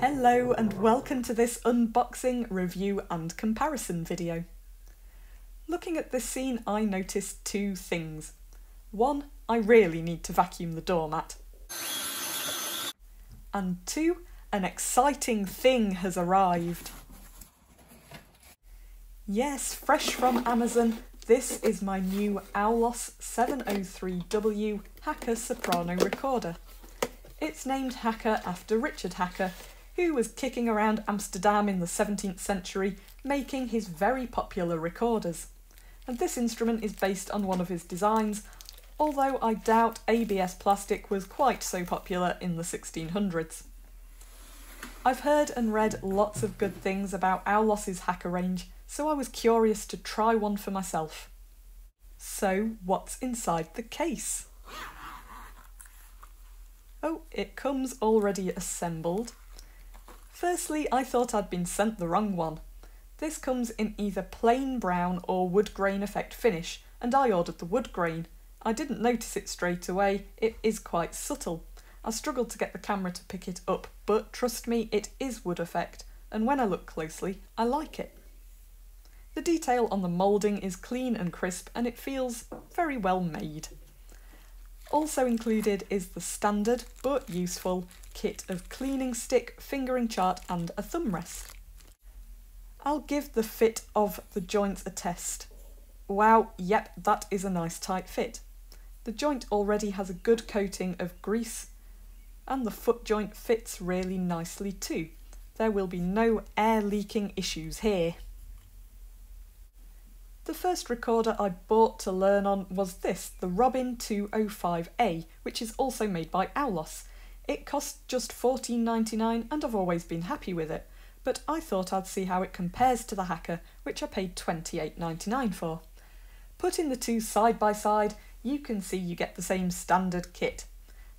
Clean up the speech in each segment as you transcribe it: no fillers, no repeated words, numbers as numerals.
Hello and welcome to this unboxing, review and comparison video. Looking at this scene, I noticed two things. One, I really need to vacuum the doormat. And two, an exciting thing has arrived. Yes, fresh from Amazon, this is my new Aulos 703W Haka Soprano recorder. It's named Haka after Richard Haka, who was kicking around Amsterdam in the 17th century, making his very popular recorders. And this instrument is based on one of his designs, although I doubt ABS plastic was quite so popular in the 1600s. I've heard and read lots of good things about Aulos's Haka range, so I was curious to try one for myself. So, what's inside the case? Oh, it comes already assembled. Firstly, I thought I'd been sent the wrong one. This comes in either plain brown or wood grain effect finish, and I ordered the wood grain. I didn't notice it straight away, it is quite subtle. I struggled to get the camera to pick it up, but trust me, it is wood effect, and when I look closely, I like it. The detail on the moulding is clean and crisp, and it feels very well made. Also included is the standard, but useful, kit of cleaning stick, fingering chart and a thumb rest. I'll give the fit of the joints a test. Wow, yep, that is a nice tight fit. The joint already has a good coating of grease, and the foot joint fits really nicely too. There will be no air leaking issues here. The first recorder I bought to learn on was this, the Robin 205A, which is also made by Aulos. It cost just $14.99 and I've always been happy with it, but I thought I'd see how it compares to the Haka, which I paid $28.99 for. Putting the two side by side, you can see you get the same standard kit.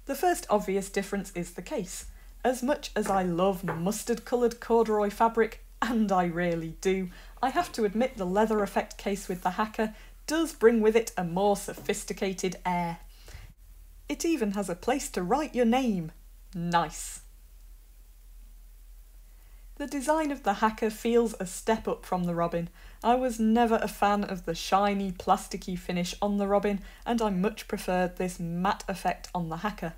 The first obvious difference is the case. As much as I love mustard coloured corduroy fabric, and I really do, I have to admit the leather effect case with the Haka does bring with it a more sophisticated air. It even has a place to write your name. Nice. The design of the Haka feels a step up from the Robin. I was never a fan of the shiny, plasticky finish on the Robin, and I much preferred this matte effect on the Haka.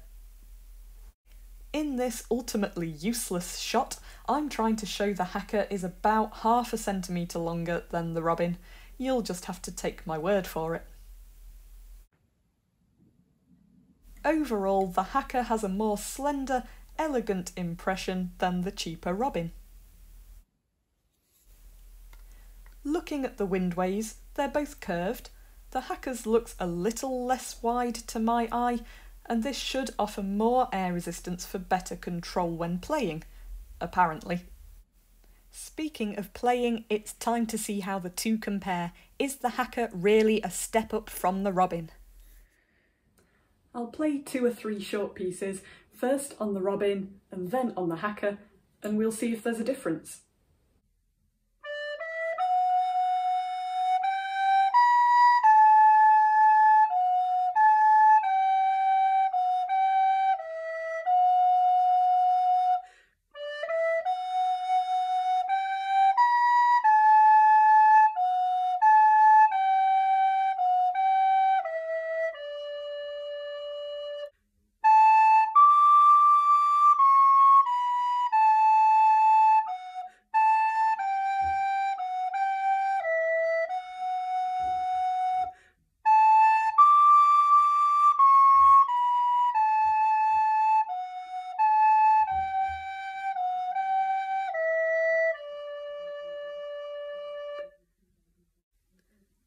In this ultimately useless shot, I'm trying to show the Haka is about half a centimetre longer than the Robin. You'll just have to take my word for it. Overall, the Haka has a more slender, elegant impression than the cheaper Robin. Looking at the windways, they're both curved. The Haka's looks a little less wide to my eye, and this should offer more air resistance for better control when playing, apparently. Speaking of playing, it's time to see how the two compare. Is the Haka really a step up from the Robin? I'll play 2 or 3 short pieces, first on the Robin and then on the Haka, and we'll see if there's a difference.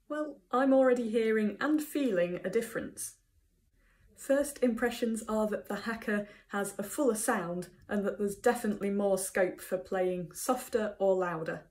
Well, I'm already hearing and feeling a difference. First impressions are that the Haka has a fuller sound and that there's definitely more scope for playing softer or louder.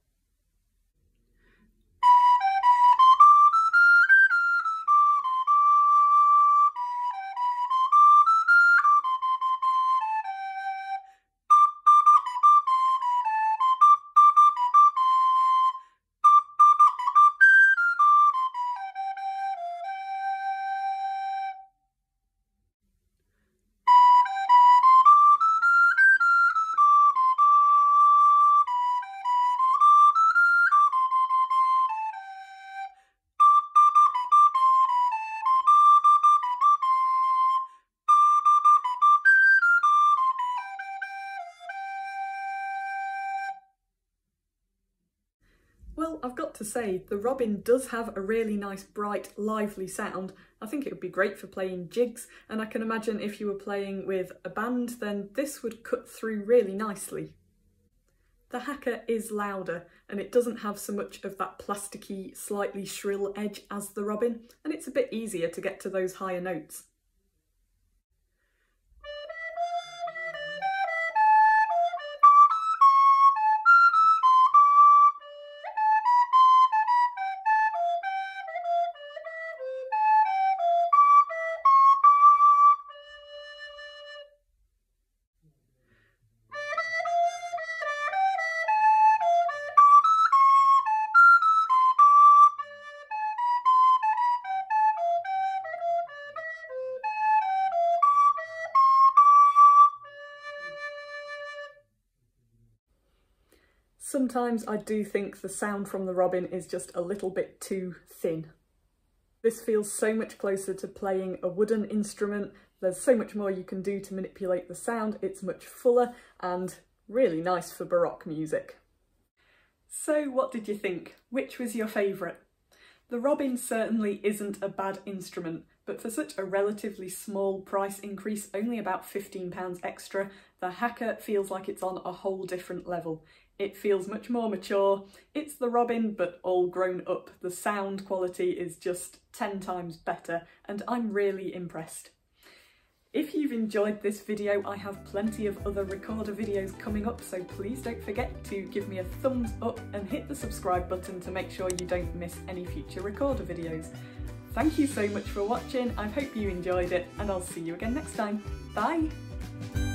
Well, I've got to say, the Robin does have a really nice, bright, lively sound. I think it would be great for playing jigs, and I can imagine if you were playing with a band, then this would cut through really nicely. The Haka is louder, and it doesn't have so much of that plasticky, slightly shrill edge as the Robin, and it's a bit easier to get to those higher notes. Sometimes I do think the sound from the Robin is just a little bit too thin. This feels so much closer to playing a wooden instrument. There's so much more you can do to manipulate the sound. It's much fuller and really nice for Baroque music. So what did you think? Which was your favourite? The Robin certainly isn't a bad instrument, but for such a relatively small price increase, only about £15 extra, the Haka feels like it's on a whole different level. It feels much more mature. It's the Robin, but all grown up. The sound quality is just 10 times better, and I'm really impressed. If you've enjoyed this video, I have plenty of other recorder videos coming up, so please don't forget to give me a thumbs up and hit the subscribe button to make sure you don't miss any future recorder videos. Thank you so much for watching, I hope you enjoyed it, and I'll see you again next time. Bye!